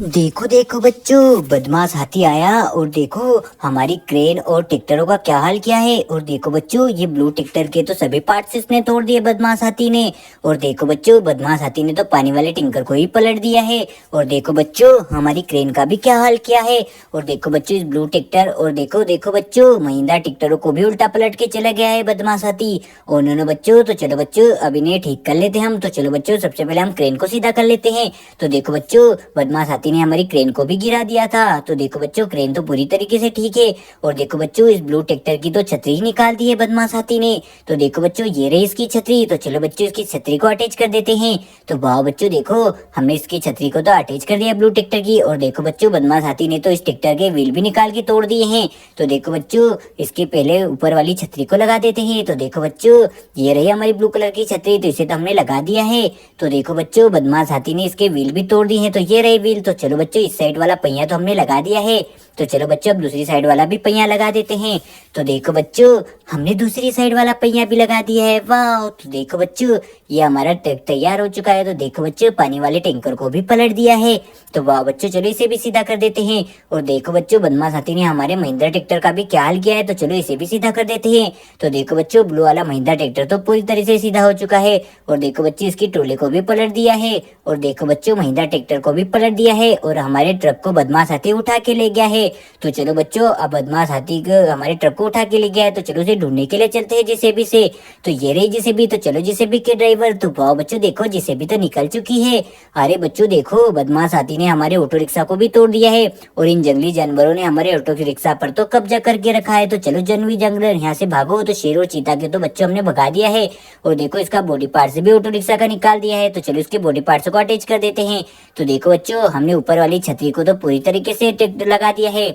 देखो देखो बच्चों, बदमाश हाथी आया और देखो हमारी क्रेन और ट्रैक्टरों का क्या हाल किया है। और देखो बच्चों, ये ब्लू ट्रैक्टर के तो सभी पार्ट्स इसने तोड़ दिए बदमाश हाथी ने। और देखो बच्चों, बदमाश हाथी ने तो पानी वाले टैंकर को ही पलट दिया है। और देखो बच्चों, हमारी क्रेन का भी क्या हाल किया है। और देखो बच्चों, इस ब्लू ट्रैक्टर और देखो देखो बच्चों, महिंद्रा ट्रैक्टरों को भी उल्टा पलट के चला गया है बदमाश हाथी। और उन्होंने बच्चों, तो चलो बच्चों अब इन्हें ठीक कर लेते हैं हम। तो चलो बच्चों, सबसे पहले हम क्रेन को सीधा कर लेते हैं। तो देखो बच्चों, बदमाश हाथी ने हमारी क्रेन को भी गिरा दिया था। तो देखो बच्चों, क्रेन तो पूरी तरीके से ठीक है। और देखो बच्चों, इस ब्लू ट्रैक्टर की तो छतरी ही निकाल दी है बदमाश हाथी ने। तो देखो बच्चों, ये रही इसकी छतरी। तो चलो बच्चों, इसकी छतरी को अटैच कर देते हैं। तो वाह बच्चों, देखो हमने इसकी छतरी को तो अटैच कर दिया ब्लू ट्रैक्टर की। और देखो बच्चों, बदमाश हाथी ने तो इस ट्रैक्टर के व्हील भी निकाल के तोड़ दिए हैं। तो देखो बच्चों, इसके पहले ऊपर वाली छतरी को लगा देते हैं। तो देखो बच्चों, ये रही हमारी ब्लू कलर की छतरी। तो इसे तो हमने लगा दिया है। तो देखो बच्चों, बदमाश हाथी ने इसके व्हील भी तोड़ दिए हैं। तो ये रहे व्हील। तो चलो बच्चों, इस साइड वाला पहिया तो हमने लगा दिया है। तो चलो बच्चों, अब दूसरी साइड वाला भी पहिया लगा देते हैं। तो देखो बच्चों, हमने दूसरी साइड वाला पहिया भी लगा दिया है। वाह! तो देखो बच्चों, ये हमारा ट्रक तैयार हो चुका है। तो देखो बच्चों, पानी वाले टैंकर को भी पलट दिया है। तो वाह बच्चों, चलो इसे भी सीधा कर देते हैं। और देखो बच्चों, बदमाश हाथी ने हमारे महिंद्रा ट्रैक्टर का भी क्या हाल किया है। तो चलो इसे भी सीधा कर देते हैं। तो देखो बच्चों, ब्लू वाला महिंद्रा ट्रैक्टर तो पूरी तरह से सीधा हो चुका है। और देखो बच्चों, इसकी ट्रोली को भी पलट दिया है। और देखो बच्चों, महिंद्रा ट्रैक्टर को भी पलट दिया है। और हमारे ट्रक को बदमाश हाथी उठा के ले गया है। तो चलो बच्चों, अब बदमाश हाथी को हमारे ट्रक को उठा के ले गया है। तो चलो उसे ढूंढने के लिए चलते हैं जेसीबी से। तो ये रही जेसीबी। तो चलो जेसीबी के ड्राइवर। तो वाह बच्चों, देखो जेसीबी तो निकल चुकी है। अरे बच्चों देखो, बदमाश हाथी ने हमारे ऑटो रिक्शा को भी तोड़ दिया है। और इन जंगली जानवरों ने हमारे ऑटो रिक्शा पर तो कब्जा करके रखा है। तो चलो जंगली जानवर यहाँ से भागो। तो शेर और चीता के तो बच्चों हमने भगा दिया है। और देखो, इसका बॉडी पार्ट से भी ऑटो रिक्शा का निकाल दिया है। तो चलो इसके बॉडी पार्ट्स को अटैच कर देते हैं। तो देखो बच्चों, हमने ऊपर वाली छतरी को तो पूरी तरीके से लगा दिया है।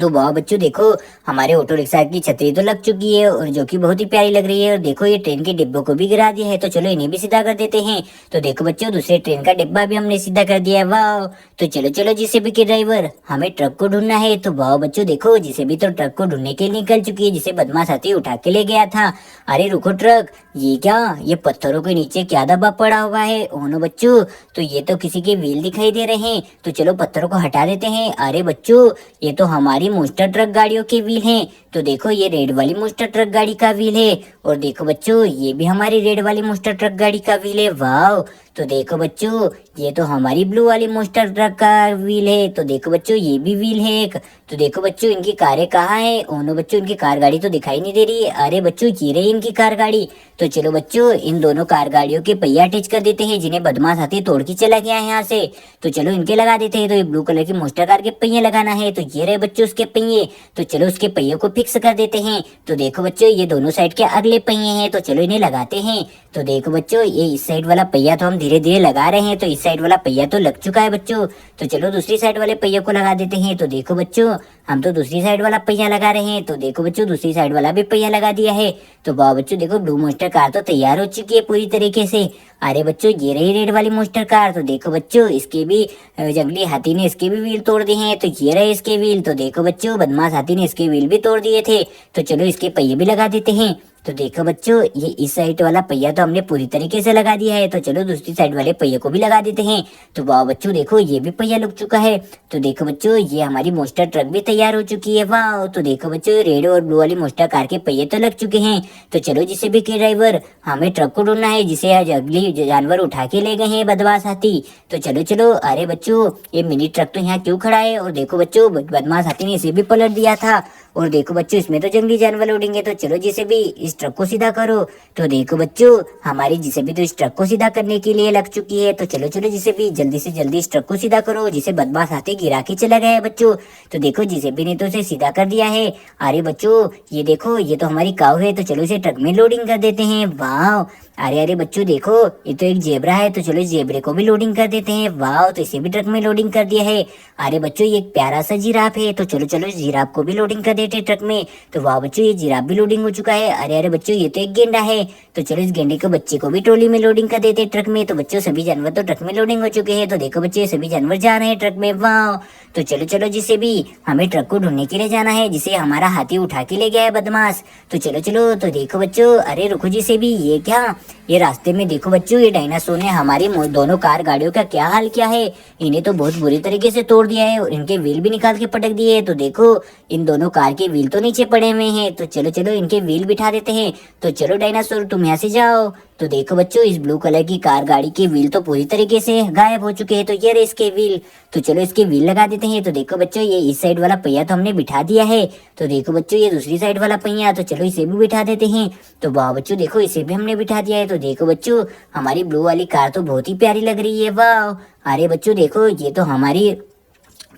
तो वाह बच्चों, देखो हमारे ऑटो रिक्शा की छतरी तो लग चुकी है और जो कि बहुत ही प्यारी लग रही है। और देखो, ये ट्रेन के डिब्बों को भी गिरा दिया है। तो चलो इन्हें भी सीधा कर देते हैं। तो देखो बच्चों, दूसरे ट्रेन का डिब्बा भी हमने सीधा कर दिया है। वाह! तो चलो चलो जेसीबी के ड्राइवर, हमें ट्रक को ढूंढना है। तो वाह बच्चों, देखो जेसीबी तो ट्रक को ढूंढने के लिए निकल चुकी है जिसे बदमाश हाथी उठा के ले गया था। अरे रुको ट्रक, ये क्या, ये पत्थरों के नीचे क्या दबा पड़ा हुआ है। ओनो बच्चों, तो ये तो किसी के व्हील दिखाई दे रहे हैं। तो चलो पत्थरों को हटा देते हैं। अरे बच्चों, ये तो हमारी मोस्टर ट्रक गाड़ियों के व्हील हैं। तो देखो, ये रेड वाली मोस्टर ट्रक गाड़ी का व्हील है। और देखो बच्चों, ये भी हमारी रेड वाली मोस्टर ट्रक गाड़ी का व्हील है। वाह! तो देखो बच्चों, ये तो हमारी ब्लू वाली मोस्टर ट्रक का व्हील है। तो देखो बच्चों, ये भी व्हील है एक। तो देखो बच्चों, इनकी कारें कहाँ है। ओनो बच्चों, इनकी कार गाड़ी तो दिखाई नहीं दे रही। अरे बच्चों, ये रही इनकी कार गाड़ी। तो चलो बच्चों, इन दोनों कार गाड़ियों के पहिया अटैच कर देते हैं जिन्हें बदमाश हाथी तोड़ के चला गया है यहाँ से। तो चलो इनके लगा देते हैं। तो ये ब्लू कलर की मोस्टर कार के पहिए लगाना है। तो ये रहे बच्चों उसके पहिए। तो चलो उसके पहियों को फिक्स कर देते हैं। तो देखो बच्चों, ये दोनों साइड के अगले पहिए हैं। तो चलो इन्हें लगाते हैं। तो देखो बच्चों, ये इस साइड वाला पहिया तो हम धीरे धीरे लगा रहे हैं। तो इस साइड वाला पहिया तो लग चुका है बच्चों। तो चलो दूसरी साइड वाले पहिए को लगा देते हैं। तो देखो बच्चों, हम तो दूसरी साइड वाला पहिया लगा रहे हैं। तो देखो बच्चों, दूसरी साइड वाला भी पहिया लगा दिया है। तो वाह बच्चों, देखो ब्लू मोस्टर कार तो तैयार हो चुकी है पूरी तरीके से। अरे बच्चों, ये रही रेड वाली मोस्टर कार। तो देखो बच्चों, इसके भी जंगली हाथी ने इसके भी व्हील तोड़ दिए हैं। तो ये रहे इसके व्हील। तो देखो बच्चों, बदमाश हाथी ने इसके व्हील भी तोड़ दिए थे। तो चलो इसके पहिए भी लगा देते हैं। तो देखो बच्चों, ये इस साइड वाला पहिया तो हमने पूरी तरीके से लगा दिया है। तो चलो दूसरी साइड वाले पहिए को भी लगा देते हैं। तो वाह बच्चों, देखो ये भी पहिया लग चुका है। तो देखो बच्चों, ये हमारी मोस्टर ट्रक भी तैयार हो चुकी है। वाह! तो देखो बच्चों, रेड और ब्लू वाली मोस्टर कार के पहिए तो लग चुके हैं। तो चलो जिसे भी के ड्राइवर, हमें ट्रक को ढूंढना है जिसे आज अगली जानवर उठा के ले गए हैं बदमाश हाथी। तो चलो चलो। अरे बच्चों, ये मिनी ट्रक तो यहाँ क्यों खड़ा है। और देखो बच्चों, बदमाश हाथी ने इसे भी पलट दिया था। और देखो बच्चों, इसमें तो जंगली जानवर उड़ेंगे। तो चलो जिसे भी इस ट्रक को सीधा करो। तो देखो बच्चों, हमारी जिसे भी तो इस ट्रक को सीधा करने के लिए लग चुकी है। तो चलो चलो जिसे भी जल्दी से जल्दी इस ट्रक को सीधा करो जिसे बदमाश हाथी गिरा के चला गया है बच्चों। तो देखो, जिसे भी ने तो उसे सीधा कर दिया है। अरे बच्चों, ये देखो, ये तो हमारी काऊ है। तो चलो इसे ट्रक में लोडिंग कर देते हैं। वाह! अरे अरे बच्चों, देखो ये तो एक जेबरा है। तो चलो इस जेबरे को भी लोडिंग कर देते हैं। वाह! तो इसे भी ट्रक में लोडिंग कर दिया है। अरे बच्चों, ये एक प्यारा सा जिराफ है। तो चलो चलो इस जिराफ को भी लोडिंग कर देते हैं ट्रक में। तो वाह बच्चों, ये जिराफ भी लोडिंग हो चुका है। अरे अरे बच्चों, ये तो एक गेंडा है। तो चलो इस गेंडे के बच्चे को भी ट्रॉली में लोडिंग कर देते हैं ट्रक में। तो बच्चों, सभी जानवर तो ट्रक में लोडिंग हो चुके हैं। तो देखो बच्चे, सभी जानवर जा रहे हैं ट्रक में। वाह! तो चलो चलो, जिसे भी हमें ट्रक को ढूंढने के लिए जाना है जिसे हमारा हाथी उठा के ले गया है बदमाश। तो चलो चलो। तो देखो बच्चों, अरे रुको जिसे भी, ये क्या, ये रास्ते में देखो बच्चों, ये डायनासोर ने हमारी दोनों कार गाड़ियों का क्या हाल किया है। इन्हें तो बहुत बुरी तरीके से तोड़ दिया है और इनके व्हील भी निकाल के पटक दिए है। तो देखो इन दोनों कार के व्हील तो नीचे पड़े हुए हैं। तो चलो चलो इनके व्हील बिठा देते हैं। तो चलो डायनासोर तुम यहाँ से जाओ। तो देखो बच्चों, इस ब्लू कलर की कार गाड़ी के व्हील तो पूरी तरीके से गायब हो चुके हैं। तो ये रहे इसके व्हील। तो चलो इसके व्हील लगा देते हैं। तो देखो बच्चों, ये इस साइड वाला पहिया तो हमने बिठा दिया है। तो देखो बच्चों, ये दूसरी साइड वाला पहिया, तो चलो इसे भी बिठा देते हैं। तो वाह बच्चों देखो, इसे भी हमने बिठा दिया है। तो देखो बच्चों, हमारी ब्लू वाली कार तो बहुत ही प्यारी लग रही है। वाह! अरे बच्चों देखो, ये तो हमारी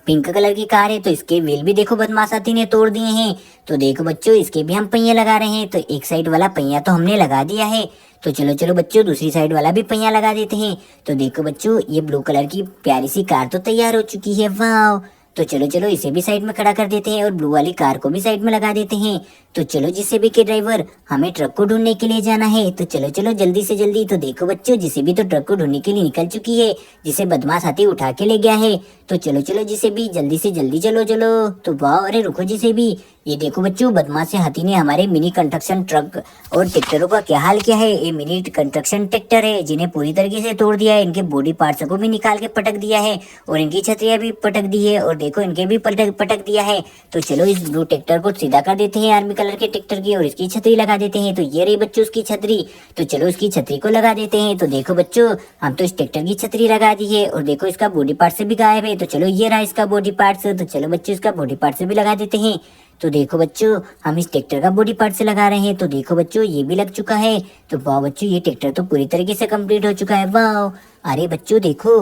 पिंक कलर की कार है। तो इसके व्हील भी देखो बदमाश हाथी ने तोड़ दिए हैं। तो देखो बच्चों, इसके भी हम पहिए लगा रहे हैं। तो एक साइड वाला पहिया तो हमने लगा दिया है। तो चलो चलो बच्चों, दूसरी साइड वाला भी पहिया लगा देते हैं। तो देखो बच्चों, ये ब्लू कलर की प्यारी सी कार तो तैयार हो चुकी है। वाह! तो चलो चलो इसे भी साइड में खड़ा कर देते हैं और ब्लू वाली कार को भी साइड में लगा देते हैं। तो चलो जिसे भी के ड्राइवर, हमें ट्रक को ढूंढने के लिए जाना है। तो चलो चलो जल्दी से जल्दी। तो देखो बच्चों, जिसे भी तो ट्रक को ढूंढने के लिए निकल चुकी है, जिसे बदमाश हाथी उठा के ले गया है। तो चलो चलो जिसे भी जल्दी से जल्दी चलो चलो। तो वाह! अरे रुको जिसे भी, ये देखो बच्चों, बदमाश हाथी ने हमारे मिनी कंस्ट्रक्शन ट्रक और ट्रैक्टरों का क्या हाल किया है। ये मिनी कंस्ट्रक्शन ट्रैक्टर है जिन्हें पूरी तरीके से तोड़ दिया है। इनके बॉडी पार्ट्स को भी निकाल के पटक दिया है और इनकी छतरियां भी पटक दी है और देखो इनके भी पटक दिया है। तो चलो इस ब्लू ट्रैक्टर को सीधा कर देते हैं आर्मी कलर के ट्रैक्टर की और इसकी छतरी लगा देते हैं। तो ये रही बच्चों उसकी छतरी। तो चलो उसकी छतरी को लगा देते हैं। तो देखो बच्चों, हम तो इस ट्रैक्टर की छतरी लगा दी है और देखो इसका बॉडी पार्ट से भी गायब है। तो चलो ये रहा इसका बॉडी पार्ट्स। तो चलो बच्चों, इसका बॉडी पार्ट से भी लगा देते हैं। तो देखो बच्चों, हम इस ट्रैक्टर का बॉडी पार्ट से लगा रहे हैं। तो देखो बच्चों, ये भी लग चुका है। तो वाह बच्चों, ये ट्रैक्टर तो पूरी तरीके से कंप्लीट हो चुका है। वाह! अरे बच्चों देखो,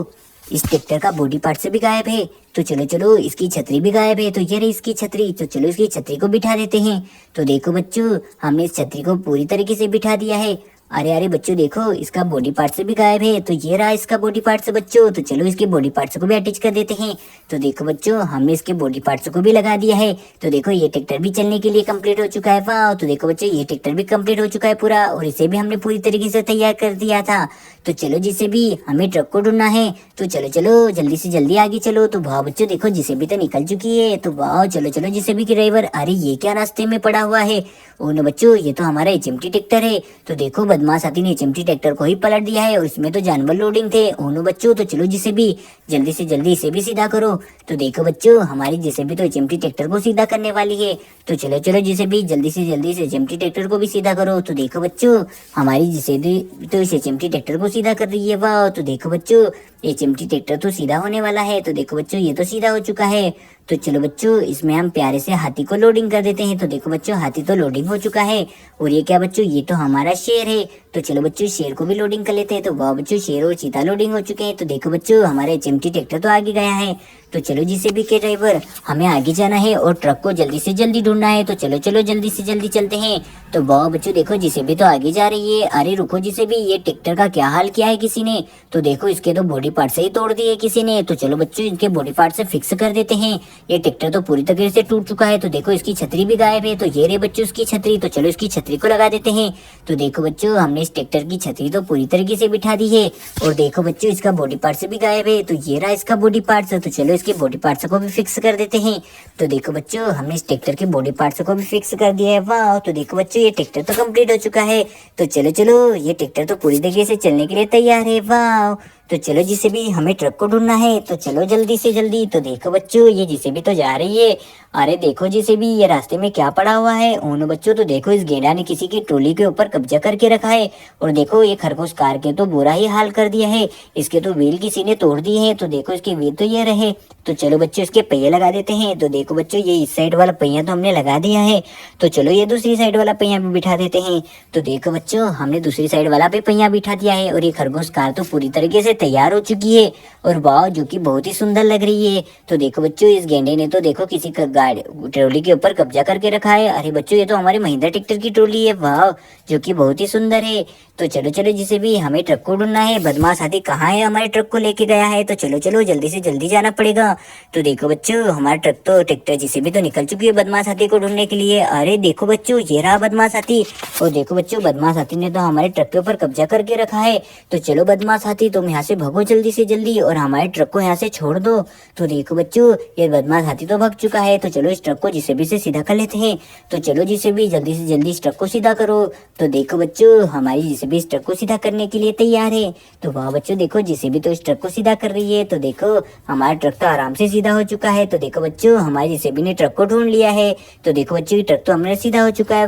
इस ट्रैक्टर का बॉडी पार्ट से भी गायब है। तो चलो चलो इसकी छतरी भी गायब है। तो ये रही इसकी छतरी। तो चलो इसकी छतरी को बिठा देते हैं। तो देखो बच्चों, हमने इस छतरी को पूरी तरीके से बिठा दिया है। अरे अरे बच्चों देखो, इसका बॉडी पार्ट से भी गायब है। तो ये रहा इसका बॉडी पार्ट से बच्चों। तो चलो इसके बॉडी पार्ट्स को भी अटैच कर देते हैं। तो देखो बच्चों, हमने इसके बॉडी पार्ट्स को भी लगा दिया है। तो देखो ये ट्रैक्टर भी चलने के लिए कंप्लीट हो चुका है। वाह! तो देखो बच्चों, ये ट्रैक्टर भी कंप्लीट हो चुका है पूरा और इसे भी हमने पूरी तरीके से तैयार कर दिया था। तो चलो जिसे भी हमें ट्रक को ढूंढना है। तो चलो चलो जल्दी से जल्दी आगे चलो। तो वाह बच्चों देखो, जिसे भी तो निकल चुकी है। तो वाह! चलो चलो जिसे भी ड्राइवर। अरे ये क्या रास्ते में पड़ा हुआ है। ओ नो बच्चों, ये तो हमारा एचएमटी ट्रैक्टर है। तो देखो बदमाश हाथी ने एचएमटी ट्रैक्टर को ही पलट दिया है और इसमें तो जानवर लोडिंग थे। ओ नो बच्चों, तो चलो जिसे भी जल्दी से जल्दी इसे भी सीधा करो। तो देखो बच्चों, हमारी जिसे भी तो एचएमटी ट्रैक्टर को सीधा करने वाली है। तो चलो चलो जिसे भी जल्दी से जल्दी इस एचएमटी ट्रैक्टर को भी सीधा करो। तो देखो बच्चों, हमारी जिसे भी तो इस एचएमटी ट्रैक्टर को सीधा कर रही है। वाह! तो देखो बच्चों, एचएमटी ट्रैक्टर तो सीधा होने वाला है। तो देखो बच्चों, ये तो सीधा हो चुका है। तो चलो बच्चों, इसमें हम प्यारे से हाथी को लोडिंग कर देते हैं। तो देखो बच्चों, हाथी तो लोडिंग हो चुका है। और ये क्या बच्चों, ये तो हमारा शेर है। तो चलो बच्चों, शेर को भी लोडिंग कर लेते हैं। तो वाह बच्चों, शेर और चीता लोडिंग हो चुके हैं। तो देखो बच्चों, हमारे एचएमटी ट्रैक्टर तो आगे गया है। तो चलो जिसे भी के ड्राइवर, हमें आगे जाना है और ट्रक को जल्दी से जल्दी ढूंढना है। तो चलो चलो जल्दी से जल्दी चलते हैं। तो वाह बच्चों देखो, जिसे भी तो आगे जा रही है। अरे रुको जिसे भी, ये ट्रैक्टर का क्या हाल किया है किसी ने। तो देखो इसके तो बॉडी पार्ट से ही तोड़ दिए किसी ने। तो चलो बच्चों, इनके बॉडी पार्ट से फिक्स कर देते हैं। ये ट्रैक्टर तो पूरी तरीके से टूट चुका है। तो देखो इसकी छतरी भी गायब है। तो ये रे बच्चों उसकी छतरी। तो चलो इसकी छतरी को लगा देते हैं। तो देखो बच्चों, हमने इस ट्रैक्टर की छतरी तो पूरी तरीके से बिठा दी है। और देखो बच्चों, इसका बॉडी पार्ट से भी गायब है। तो ये रहा इसका बॉडी पार्ट। तो चलो इसके बॉडी पार्ट्स को भी फिक्स कर देते हैं। तो देखो बच्चों, हमने इस ट्रैक्टर के बॉडी पार्ट्स को भी फिक्स कर दिया है। वाह! तो देखो बच्चों, ये ट्रैक्टर तो कंप्लीट हो चुका है। तो चलो चलो, ये ट्रैक्टर तो पूरी तरीके से चलने के लिए तैयार है। वाह! तो चलो जिसे भी हमें ट्रक को ढूंढना है। तो चलो जल्दी से जल्दी। तो देखो बच्चों, ये जिसे भी तो जा रही है। अरे देखो जिसे भी, ये रास्ते में क्या पड़ा हुआ है। ओनो बच्चों, तो देखो इस गेंडा ने किसी की ट्रॉली के ऊपर कब्जा करके रखा है। और देखो ये खरगोश कार के तो बुरा ही हाल कर दिया है। इसके तो व्हील किसी ने तोड़ दिए हैं। तो देखो इसके व्हील तो ये रहे। तो चलो बच्चों, इसके पहिए लगा देते हैं। तो देखो बच्चों, ये इस साइड वाला पहिया तो हमने लगा दिया है। तो चलो ये दूसरी साइड वाला पहिया भी बिठा देते हैं। तो देखो बच्चों, हमने दूसरी साइड वाला भी पहिया बिठा दिया है। और ये खरगोश कार तो पूरी तरीके से तैयार हो चुकी है और वाह, जो कि बहुत ही सुंदर लग रही है। तो देखो बच्चों, इस गेंडे ने तो देखो किसी का गाड़ी ट्रॉली के ऊपर कब्जा करके रखा है। अरे बच्चों, ये तो हमारे महिंद्रा ट्रैक्टर की ट्रॉली है। वाह, जो कि बहुत ही सुंदर है। तो चलो चलो जिसे भी हमें ट्रक को ढूंढना है। बदमाश हाथी कहाँ है, हमारे ट्रक को लेके गया है। तो चलो चलो जल्दी से जल्दी जाना पड़ेगा। तो देखो बच्चों, हमारा ट्रक तो ट्रैक्टर जिसे भी तो निकल चुकी है बदमाश हाथी को ढूंढने के लिए। अरे देखो बच्चों, ये रहा बदमाश हाथी। और देखो बच्चों, बदमाश हाथी ने तो हमारे ट्रक के ऊपर कब्जा करके रखा है। तो चलो बदमाश हाथी, तुम यहाँ से भगो जल्दी से जल्दी और हमारे ट्रक को यहाँ से छोड़ दो। तो देखो बच्चों ये बदमाश हाथी तो भाग चुका है, तो चलो इस ट्रक को जेसीबी से सीधा कर लेते हैं। तो चलो जेसीबी जल्दी से जल्दी इस ट्रक को सीधा करो। तो देखो बच्चों हमारी जेसीबी इस ट्रक को सीधा करने के लिए तैयार है। तो वाह बच्चों देखो जेसीबी तो इस ट्रक को सीधा कर रही है। तो देखो हमारा ट्रक तो आराम से सीधा हो चुका है। तो देखो बच्चों हमारी जेसीबी ने ट्रक को ढूंढ लिया है। तो देखो बच्चों ये ट्रक तो हमारा सीधा हो चुका है।